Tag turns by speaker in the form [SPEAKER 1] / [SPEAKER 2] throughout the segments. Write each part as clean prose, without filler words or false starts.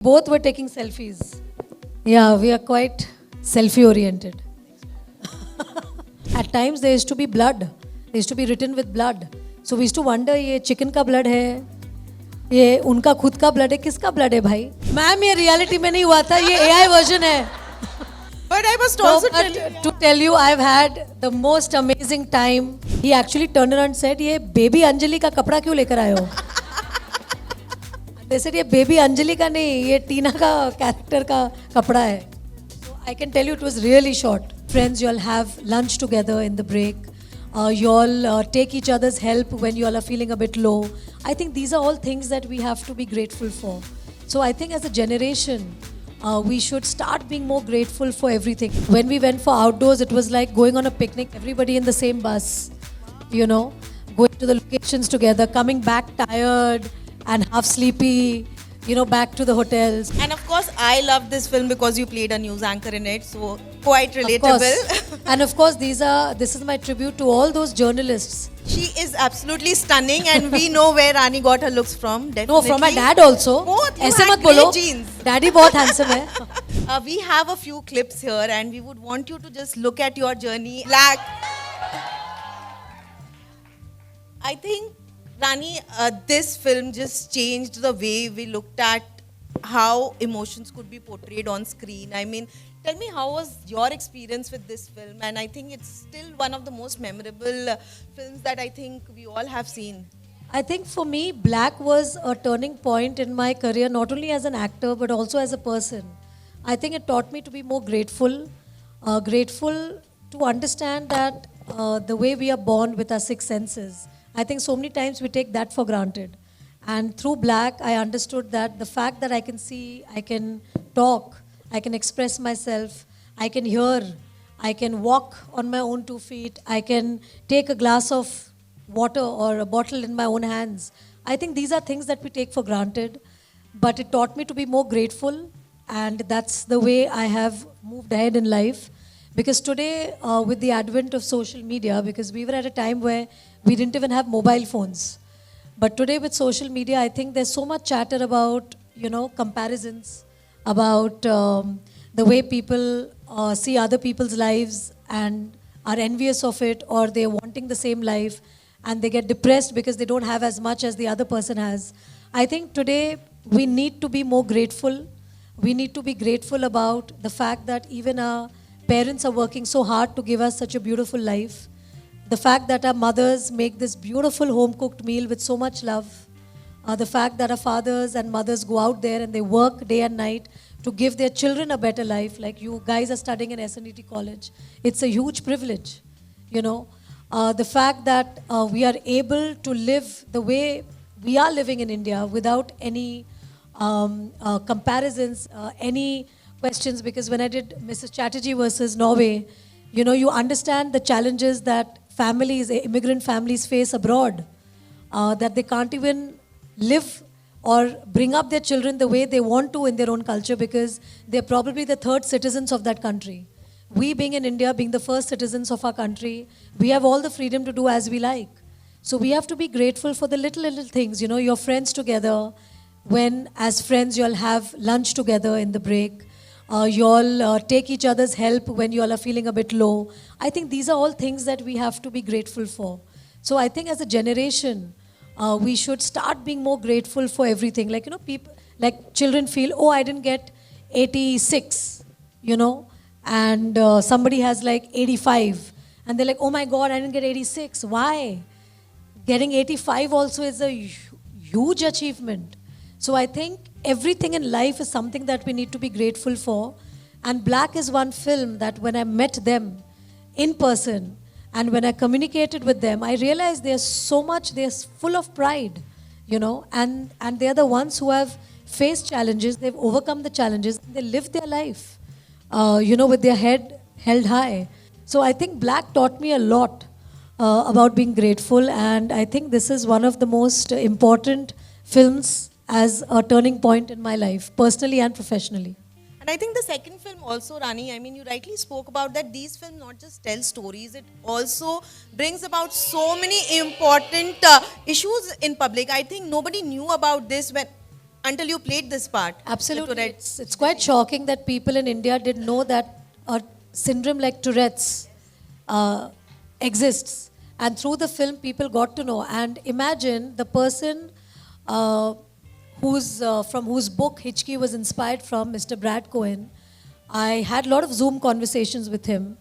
[SPEAKER 1] Both were taking selfies. Yeah, we are quite selfie oriented. At times there used to be blood. There used to be written with blood. So we used to wonder ये chicken का blood है, ये उनका खुद का blood है, किसका blood है भाई? मैम ये reality में नहीं हुआ था, ये AI version है.
[SPEAKER 2] But I must
[SPEAKER 1] No,
[SPEAKER 2] also
[SPEAKER 1] but
[SPEAKER 2] tell you.
[SPEAKER 1] to tell you, I've had the most amazing time. He actually turned around and said, ये baby अंजलि का कपड़ा क्यों लेकर आए हो? They said ये baby अंजलि का नहीं, ये टीना का character का कपड़ा है. So I can tell you it was really short. Friends, you all have lunch together in the break. You all take each other's help when you all are feeling a bit low. I think these are all things that we have to be grateful for. So I think as a generation, we should start being more grateful for everything. When we went for outdoors, it was like going on a picnic, everybody in the same bus, you know, going to the locations together, coming back tired and half sleepy, you know, back to the hotels.
[SPEAKER 2] And of course, I love this film because you played a news anchor in it, so quite
[SPEAKER 1] Of
[SPEAKER 2] relatable.
[SPEAKER 1] course. And of course, this is my tribute to all those journalists.
[SPEAKER 2] She is absolutely stunning, and we know where Rani got her looks from. Definitely.
[SPEAKER 1] No, from my dad also.
[SPEAKER 2] Both. You
[SPEAKER 1] ऐसे
[SPEAKER 2] had
[SPEAKER 1] मत बोलो.
[SPEAKER 2] great genes.
[SPEAKER 1] Daddy बहुत handsome है.
[SPEAKER 2] We have a few clips here, and we would want you to just look at your journey. Black. I think, Rani, this film just changed the way we looked at how emotions could be portrayed on screen. I mean, tell me, how was your experience with this film? And I think it's still one of the most memorable films that I think we all have seen.
[SPEAKER 1] I think for me, Black was a turning point in my career, not only as an actor, but also as a person. I think it taught me to be more grateful, grateful to understand that the way we are born with our six senses. I think so many times we take that for granted. And through Black, I understood that the fact that I can see, I can talk, I can express myself, I can hear, I can walk on my own 2 feet, I can take a glass of water or a bottle in my own hands. I think these are things that we take for granted, but it taught me to be more grateful, and that's the way I have moved ahead in life. Because today, with the advent of social media, because we were at a time where we didn't even have mobile phones. But today with social media, I think there's so much chatter about, you know, comparisons, about the way people see other people's lives and are envious of it, or they're wanting the same life and they get depressed because they don't have as much as the other person has. I think today we need to be more grateful. We need to be grateful about the fact that even our parents are working so hard to give us such a beautiful life. The fact that our mothers make this beautiful home-cooked meal with so much love. The fact that our fathers and mothers go out there and they work day and night to give their children a better life. Like you guys are studying in SNDT College. It's a huge privilege, you know. The fact that we are able to live the way we are living in India without any comparisons, any questions. Because when I did Mrs. Chatterjee versus Norway, you know, you understand the challenges that families, immigrant families face abroad, that they can't even live or bring up their children the way they want to in their own culture because they're probably the third citizens of that country. We being in India, being the first citizens of our country, we have all the freedom to do as we like. So we have to be grateful for the little things, you know, your friends together, when as friends you all have lunch together in the break, you all take each other's help when you all are feeling a bit low. I think these are all things that we have to be grateful for. So I think as a generation, we should start being more grateful for everything. Like, you know, people, like children feel, oh, I didn't get 86, you know, and somebody has like 85. And they're like, oh my God, I didn't get 86. Why? Getting 85 also is a huge achievement. So I think everything in life is something that we need to be grateful for. And Black is one film that when I met them in person and when I communicated with them, I realized they're full of pride, you know, and they're the ones who have faced challenges, they've overcome the challenges, and they live their life, you know, with their head held high. So I think Black taught me a lot about being grateful, and I think this is one of the most important films as a turning point in my life, personally and professionally.
[SPEAKER 2] And I think the second film also, Rani, I mean, you rightly spoke about that these films not just tell stories, it also brings about so many important issues in public. I think nobody knew about this when until you played this part. the
[SPEAKER 1] Absolutely.
[SPEAKER 2] Tourette's.
[SPEAKER 1] It's quite shocking that people in India didn't know that a syndrome like Tourette's exists. And through the film, people got to know. And imagine the person uh, from whose book Hitchcock was inspired from, Mr. Brad Cohen. I had a lot of Zoom conversations with him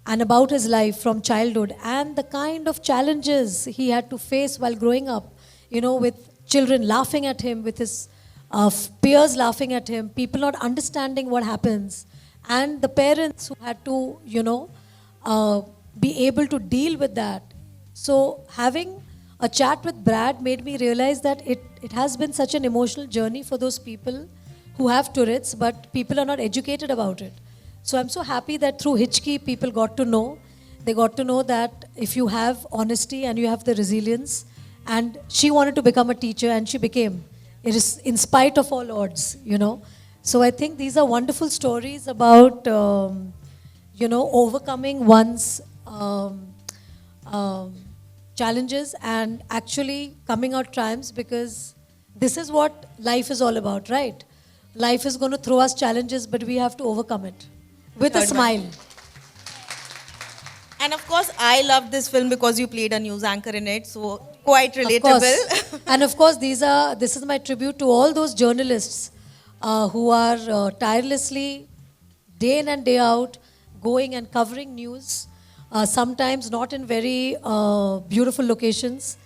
[SPEAKER 1] and about his life from childhood and the kind of challenges he had to face while growing up, with children laughing at him, with his peers laughing at him, people not understanding what happens, and the parents who had to, be able to deal with that. So having a chat with Brad made me realize that it has been such an emotional journey for those people who have Tourette's, but people are not educated about it. So I'm so happy that through Hitchcock, people got to know. They got to know that if you have honesty and you have the resilience, and she wanted to become a teacher and she became. It is in spite of all odds. So I think these are wonderful stories about, overcoming one's challenges and actually coming out triumphs, because this is what life is all about, right? Life is going to throw us challenges, but we have to overcome it with a
[SPEAKER 2] Third one.
[SPEAKER 1] smile.
[SPEAKER 2] And of course, I love this film because you played a news anchor in it, so quite
[SPEAKER 1] Of
[SPEAKER 2] relatable.
[SPEAKER 1] course. And of course, this is my tribute to all those journalists who are tirelessly, day in and day out, going and covering news. Sometimes not in very beautiful locations,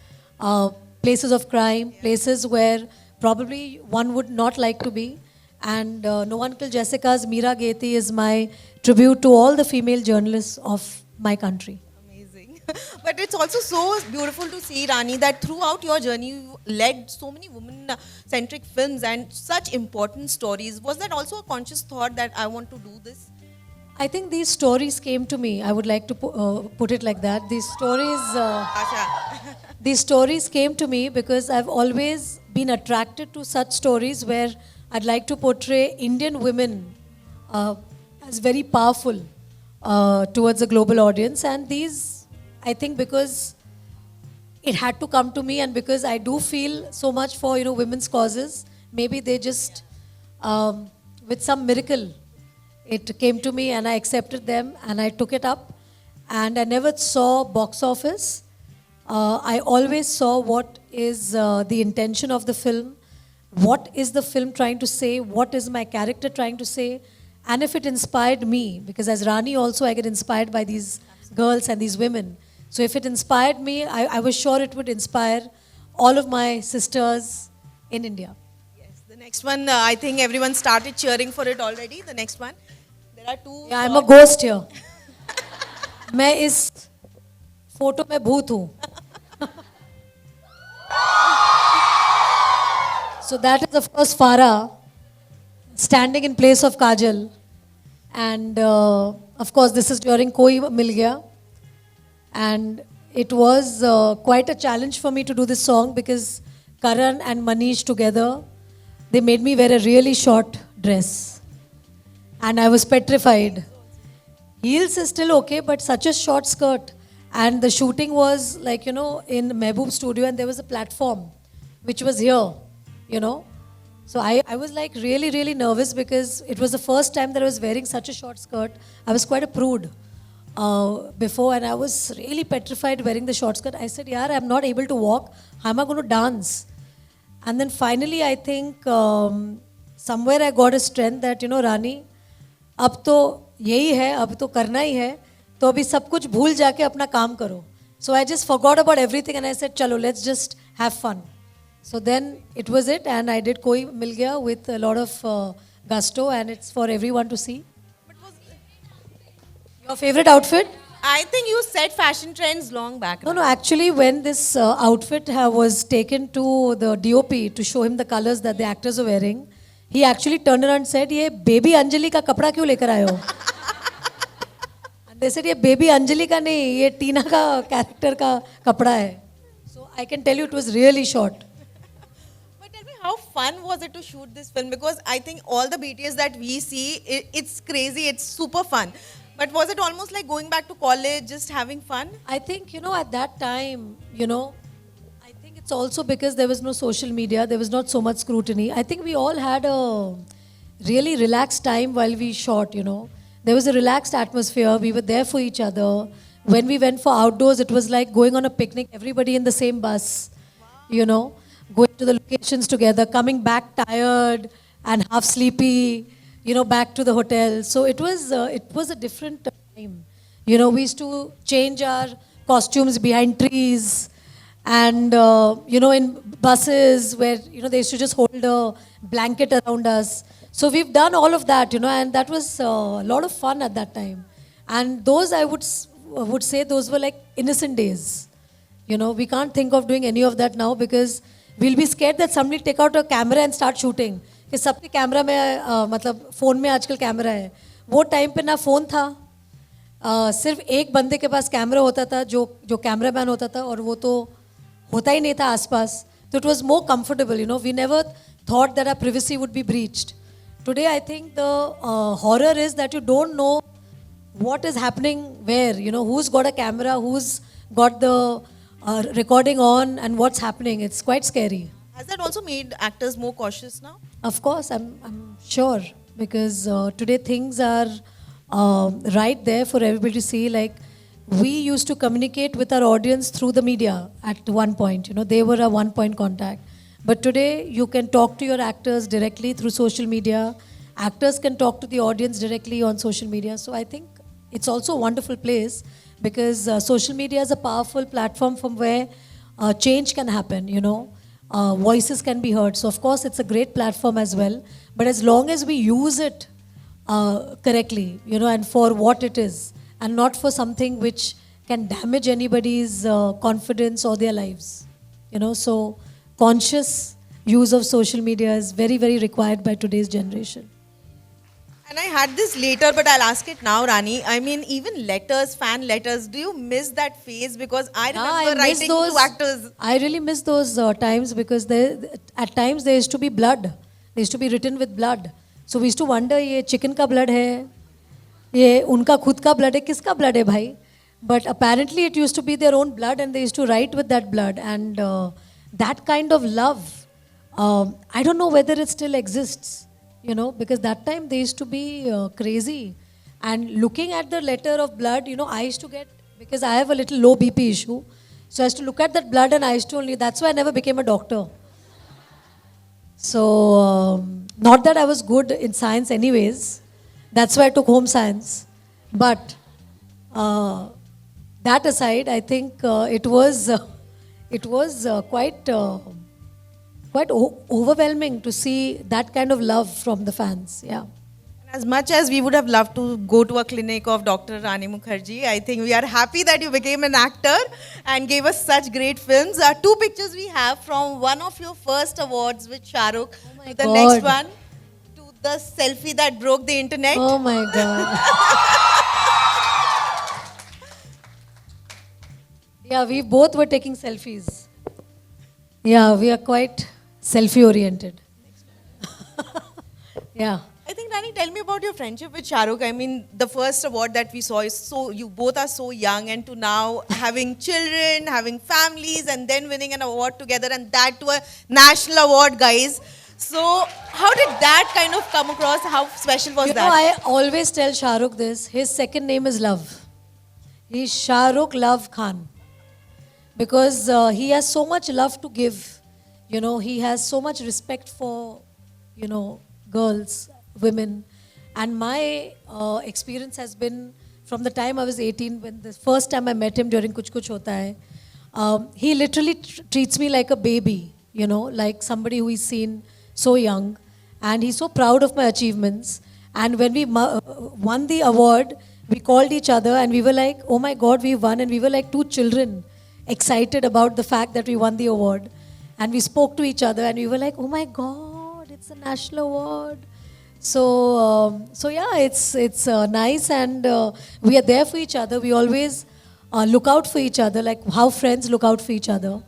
[SPEAKER 1] places of crime, places where probably one would not like to be. And No Uncle Jessica's Meera Geti is my tribute to all the female journalists of my country.
[SPEAKER 2] Amazing. But it's also so beautiful to see, Rani, that throughout your journey, you led so many women-centric films and such important stories. Was that also a conscious thought that I want to do this?
[SPEAKER 1] I think these stories came to me. I would like to put it like that.
[SPEAKER 2] Asha.
[SPEAKER 1] These stories came to me because I've always been attracted to such stories where I'd like to portray Indian women as very powerful towards a global audience. And these, I think, because it had to come to me, and because I do feel so much for women's causes, maybe they just with some miracle it came to me and I accepted them and I took it up, and I never saw box office. I always saw what is the intention of the film, what is the film trying to say, what is my character trying to say, and if it inspired me, because as Rani also I get inspired by these girls and these women. So if it inspired me, I was sure it would inspire all of my sisters in India.
[SPEAKER 2] Yes, the next one, I think everyone started cheering for it already. The next one. There are two.
[SPEAKER 1] Yeah, I'm a ghost here. मैं इस photo में भूत हूँ. So that is of course Farah standing in place of Kajal, and of course this is during Koi Mil Gaya, and it was quite a challenge for me to do this song because Karan and Manish together, they made me wear a really short dress, and I was petrified. Heels is still okay, but such a short skirt. And the shooting was like, in Mehboob studio, and there was a platform which was here, So I was like really, really nervous because it was the first time that I was wearing such a short skirt. I was quite a prude before, and I was really petrified wearing the short skirt. I said, yaar, I'm not able to walk. How am I going to dance? And then finally, I think somewhere I got a strength that, Rani, अब तो यही है, अब तो करना ही है, तो अभी सब कुछ भूल जाके अपना काम करो. So I just forgot about everything and I said, chalo, let's just have fun. So then it was it, and I did Koi Mil Gaya with a lot of gusto, and it's for everyone to see. Your favorite outfit?
[SPEAKER 2] I think you set fashion trends long back.
[SPEAKER 1] No, actually when this outfit was taken to the DOP to show him the colors that the actors are wearing, he actually turned around and said, ये baby Anjali का कपड़ा क्यों लेकर आए हो? And they said, ये baby Anjali का नहीं, ये टीना का character का कपड़ा है. So I can tell you it was really short.
[SPEAKER 2] But tell me, how fun was it to shoot this film? Because I think all the BTS that we see, it's crazy, it's super fun. But was it almost like going back to college, just having fun?
[SPEAKER 1] I think, at that time, I think It's also because there was no social media, there was not so much scrutiny. I think we all had a really relaxed time while we shot, you know. There was a relaxed atmosphere, we were there for each other. When we went for outdoors, it was like going on a picnic, everybody in the same bus, you know, going to the locations together, coming back tired and half sleepy, you know, back to the hotel. So it was a different time. You know, we used to change our costumes behind trees and you know, in buses where, you know, they used to just hold a blanket around us. So we've done all of that, you know, and that was a lot of fun at that time. And those would say those were like innocent days. You know, we can't think of doing any of that now because we'll be scared that somebody take out a camera and start shooting. कि सबके camera में मतलब phone में आजकल camera है. वो time पे ना फ़ोन था, सिर्फ एक बंदे के पास कैमरा होता था जो कैमरा मैन होता था, और वो तो होता ही नहीं था आसपास. तो it was more comfortable, you know. We never thought that our privacy would be breached. Today I think the horror is that you don't know what is happening where, you know, who's got a camera, who's got the recording on, and what's happening. It's quite scary.
[SPEAKER 2] Has that also made actors more cautious now?
[SPEAKER 1] Of course, I'm sure, because today things are right there for everybody to see. Like, we used to communicate with our audience through the media at one point, you know, they were a one point contact. But today you can talk to your actors directly through social media. Actors can talk to the audience directly on social media. So I think it's also a wonderful place because social media is a powerful platform from where change can happen, you know. Voices can be heard. So of course it's a great platform as well. But as long as we use it correctly, you know, and for what it is, and not for something which can damage anybody's confidence or their lives, you know. So conscious use of social media is very, very required by today's generation.
[SPEAKER 2] And I had this later, but I'll ask it now, Rani. I mean, even letters, fan letters, do you miss that phase? Because I remember writing to actors.
[SPEAKER 1] I really miss those times because at times there used to be blood. They used to be written with blood. So we used to wonder, ये chicken का blood है, ये उनका खुद का blood है, किसका blood है भाई? But apparently it used to be their own blood and they used to write with that blood. And that kind of love, I don't know whether it still exists. You know, because that time they used to be crazy. And looking at the letter of blood, you know, I used to get, because I have a little low BP issue, so I used to look at that blood and I used to only, that's why I never became a doctor. So, not that I was good in science anyways, that's why I took home science. But that aside, I think it was quite overwhelming to see that kind of love from the fans. Yeah.
[SPEAKER 2] As much as we would have loved to go to a clinic of Dr. Rani Mukherjee, I think we are happy that you became an actor and gave us such great films. Two pictures we have from one of your first awards with Shah Rukh to the next one, to the selfie that broke the internet.
[SPEAKER 1] Oh my God. Yeah, we both were taking selfies. Yeah, we are quite selfie oriented. Yeah.
[SPEAKER 2] I think, Rani, tell me about your friendship with Shah Rukh. I mean, the first award that we saw is so, you both are so young, and to now having children, having families, and then winning an award together, and that to a national award, guys. So, how did that kind of come across? How special was that?
[SPEAKER 1] You know, I always tell Shah Rukh this. His second name is Love. He's Shah Rukh Love Khan. Because he has so much love to give. You know, he has so much respect for, you know, girls, women. And my experience has been from the time I was 18, when the first time I met him during Kuch Kuch Hota Hai. He literally treats me like a baby, you know, like somebody who is seen so young. And he's so proud of my achievements. And when we won the award, we called each other and we were like, oh my God, we won. And we were like two children, excited about the fact that we won the award. And we spoke to each other and we were like, oh my God, it's a national award. So yeah, it's nice, and we are there for each other. We always look out for each other, like how friends look out for each other.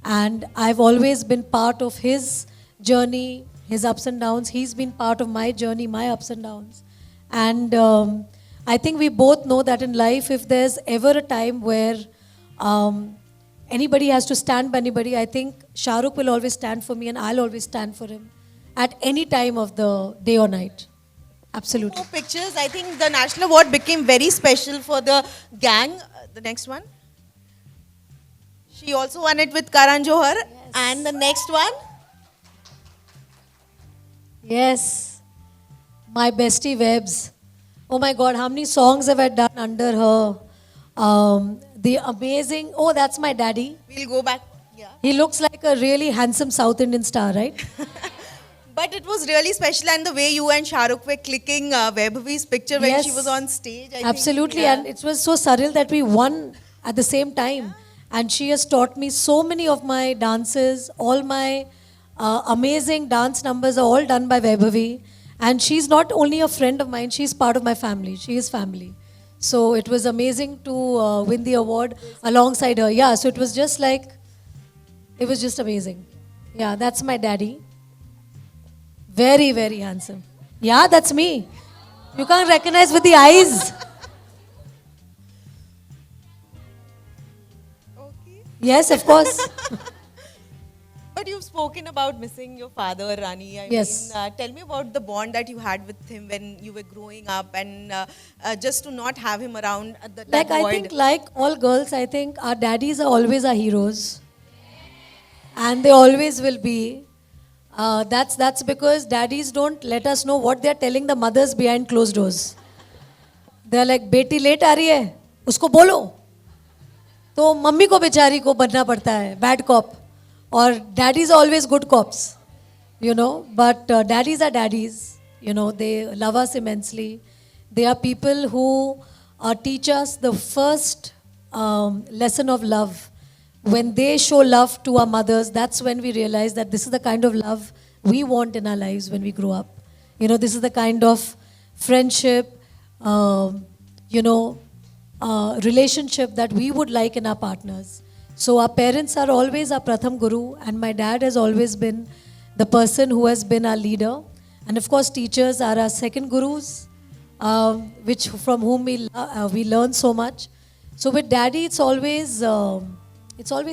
[SPEAKER 1] And I've always been part of his journey, his ups and downs. He's been part of my journey, my ups and downs. And I think we both know that in life, if there's ever a time where anybody has to stand by anybody, I think Shah Rukh will always stand for me and I'll always stand for him at any time of the day or night. Absolutely.
[SPEAKER 2] More pictures. I think the National Award became very special for the gang. The next one. She also won it with Karan Johar. And the next one.
[SPEAKER 1] Yes. My bestie Webs. Oh my God, how many songs have I done under her? The amazing, oh, that's my daddy.
[SPEAKER 2] We'll go back. Yeah.
[SPEAKER 1] He looks like a really handsome South Indian star, right?
[SPEAKER 2] But it was really special, and the way you and Shah Rukh were clicking Vaibhavi's picture when she
[SPEAKER 1] Yes.
[SPEAKER 2] was on stage. I
[SPEAKER 1] Absolutely,
[SPEAKER 2] think, yeah.
[SPEAKER 1] and it was so surreal that we won at the same time. And she has taught me so many of my dances. All my amazing dance numbers are all done by Vaibhavi. And she's not only a friend of mine, she's part of my family. She is family. So it was amazing to win the award alongside her. Yeah, so it was just like, it was just amazing. Yeah, that's my daddy. Very, very handsome. Yeah, that's me. You can't recognize with the eyes.
[SPEAKER 2] Okay.
[SPEAKER 1] Yes, of course.
[SPEAKER 2] But you've spoken about missing your father, Rani. I
[SPEAKER 1] Yes.
[SPEAKER 2] mean, tell me about the bond that you had with him when you were growing up, and just to not have him around at that
[SPEAKER 1] Like, I
[SPEAKER 2] void.
[SPEAKER 1] think, like all girls, I think our daddies are always our heroes. And they always will be. That's because daddies don't let us know what they're telling the mothers behind closed doors. They're like, बेटी late आ रही है, उसको बोलो. तो mummy को बेचारी को बनना पड़ता है, bad cop. Or daddies are always good cops, you know. But daddies are daddies, you know. They love us immensely. They are people who teach us the first lesson of love. When they show love to our mothers, that's when we realize that this is the kind of love we want in our lives when we grow up. You know, this is the kind of friendship, relationship that we would like in our partners. So our parents are always our Pratham Guru, and my dad has always been the person who has been our leader. And of course, teachers are our second gurus, which from whom we learn so much. So with daddy, it's always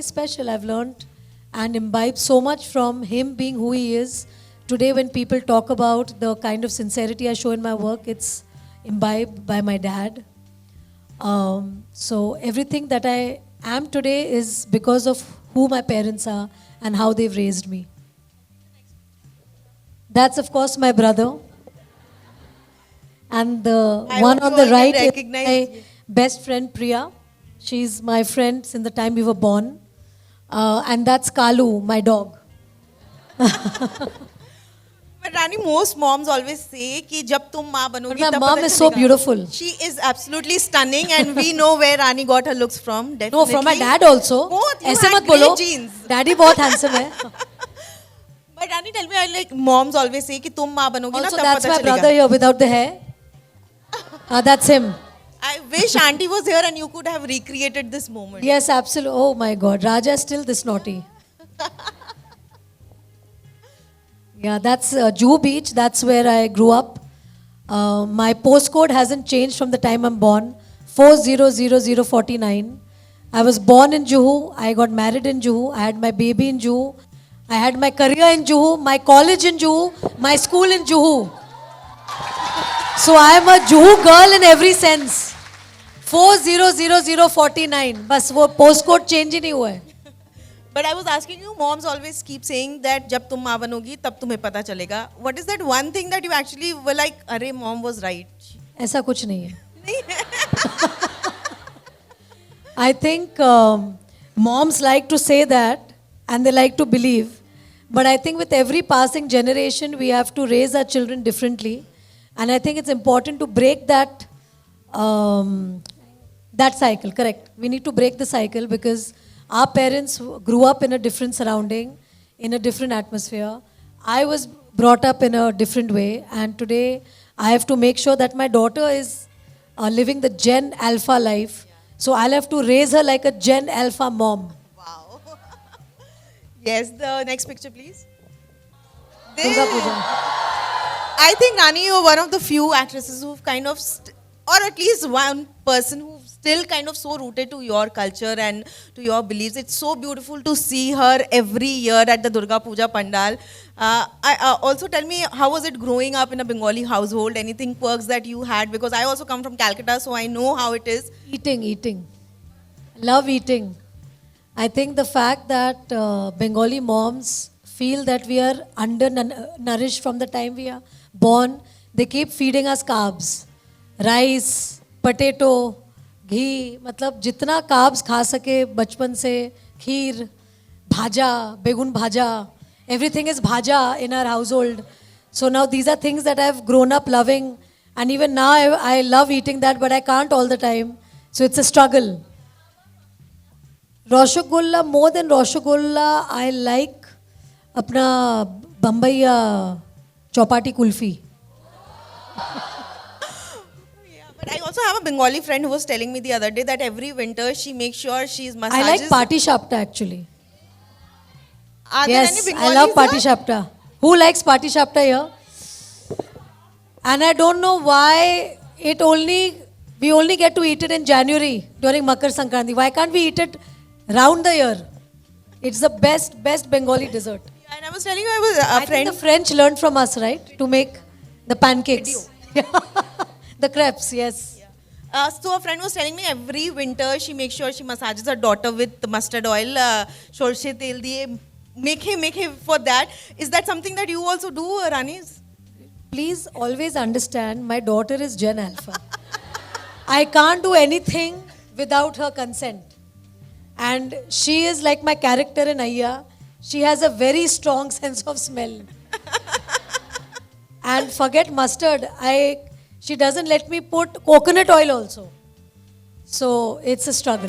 [SPEAKER 1] special. I've learned and imbibed so much from him being who he is. Today, when people talk about the kind of sincerity I show in my work, it's imbibed by my dad. So everything that I am today is because of who my parents are and how they've raised me. That's of course my brother. And the
[SPEAKER 2] I
[SPEAKER 1] one
[SPEAKER 2] hope
[SPEAKER 1] on
[SPEAKER 2] you
[SPEAKER 1] the
[SPEAKER 2] all can
[SPEAKER 1] right is
[SPEAKER 2] recognize
[SPEAKER 1] my
[SPEAKER 2] you.
[SPEAKER 1] best friend Priya. She's my friend since the time we were born. And that's Kalu, my dog.
[SPEAKER 2] But Rani, most moms always say कि जब तुम माँ
[SPEAKER 1] But
[SPEAKER 2] बनोगी
[SPEAKER 1] my
[SPEAKER 2] तब
[SPEAKER 1] mom
[SPEAKER 2] पता
[SPEAKER 1] is so
[SPEAKER 2] चलेगा.
[SPEAKER 1] beautiful.
[SPEAKER 2] She is absolutely stunning, and we know where Rani got her looks from. Definitely.
[SPEAKER 1] No, from my dad also.
[SPEAKER 2] Both. You
[SPEAKER 1] ऐसे
[SPEAKER 2] had
[SPEAKER 1] मत बोलो.
[SPEAKER 2] great genes.
[SPEAKER 1] Daddy बहुत handsome है.
[SPEAKER 2] But Rani, tell me, I like moms always say कि तुम माँ बनोगी ना
[SPEAKER 1] Also,
[SPEAKER 2] तब
[SPEAKER 1] that's
[SPEAKER 2] पता
[SPEAKER 1] my
[SPEAKER 2] चलेगा.
[SPEAKER 1] brother here without the hair. That's him.
[SPEAKER 2] I wish Auntie was here and you could have recreated this moment.
[SPEAKER 1] Yes, absolutely. Oh my God, Raja is still this naughty. Yeah, that's Juhu Beach. That's where I grew up. My postcode hasn't changed from the time I'm born. 400049. I was born in Juhu. I got married in Juhu. I had my baby in Juhu. I had my career in Juhu, my college in Juhu, my school in Juhu. So I am a Juhu girl in every sense. 400049. बस वो postcode change ही नहीं हुआ है.
[SPEAKER 2] But I was asking you, moms always keep saying that जब तुम माँ बनोगी तब तुम्हें पता चलेगा. What is that one thing that you actually were like, अरे mom was right?
[SPEAKER 1] ऐसा कुछ नहीं है.
[SPEAKER 2] नहीं.
[SPEAKER 1] I think moms like to say that and they like to believe. But I think with every passing generation, we have to raise our children differently. And I think it's important to break that cycle, correct. We need to break the cycle because our parents grew up in a different surrounding, in a different atmosphere. I was brought up in a different way. And today, I have to make sure that my daughter is living the Gen Alpha life. So I'll have to raise her like a Gen Alpha mom.
[SPEAKER 2] Wow. Yes, the next picture, please.
[SPEAKER 1] Durga Puja.
[SPEAKER 2] I think Rani, you're one of the few actresses who've kind of, or at least one person who's still kind of so rooted to your culture and to your beliefs. It's so beautiful to see her every year at the Durga Puja Pandal. Also tell me, how was it growing up in a Bengali household? Anything quirks that you had? Because I also come from Calcutta, so I know how it is.
[SPEAKER 1] Eating. Love eating. I think the fact that Bengali moms feel that we are undernourished from the time we are born, they keep feeding us carbs. Rice, potato, घी, मतलब जितना carbs खा सके बचपन से, खीर, भाजा, बेगुन भाजा, everything is bhaja in our household. So now these are things that I've grown up loving, and even now I love eating that, but I can't all the time. So it's a struggle. Rasgulla, more than Rasgulla, I like अपना Bombay Chowpatty kulfi.
[SPEAKER 2] But I also have a Bengali friend who was telling me the other day that every winter she makes sure she's
[SPEAKER 1] I
[SPEAKER 2] massages.
[SPEAKER 1] like Party Shapta actually.
[SPEAKER 2] Are there any
[SPEAKER 1] Yes, I
[SPEAKER 2] Bengalis
[SPEAKER 1] love Party
[SPEAKER 2] here?
[SPEAKER 1] Shapta. Who likes Party Shapta here? And I don't know why we only get to eat it in January during Makar Sankranti. Why can't we eat it round the year? It's the best Bengali dessert.
[SPEAKER 2] Yeah, and I was telling you, I was
[SPEAKER 1] I
[SPEAKER 2] a
[SPEAKER 1] think
[SPEAKER 2] friend.
[SPEAKER 1] the French learned from us, right? To make the pancakes. The crepes, yes.
[SPEAKER 2] So a friend was telling me every winter she makes sure she massages her daughter with mustard oil, shorshe tel diye. Make him for that. Is that something that you also do, Ranis?
[SPEAKER 1] Please always understand, my daughter is Gen Alpha. I can't do anything without her consent. And she is like my character in Ayya. She has a very strong sense of smell. And forget mustard, she doesn't let me put coconut oil also. So it's a struggle.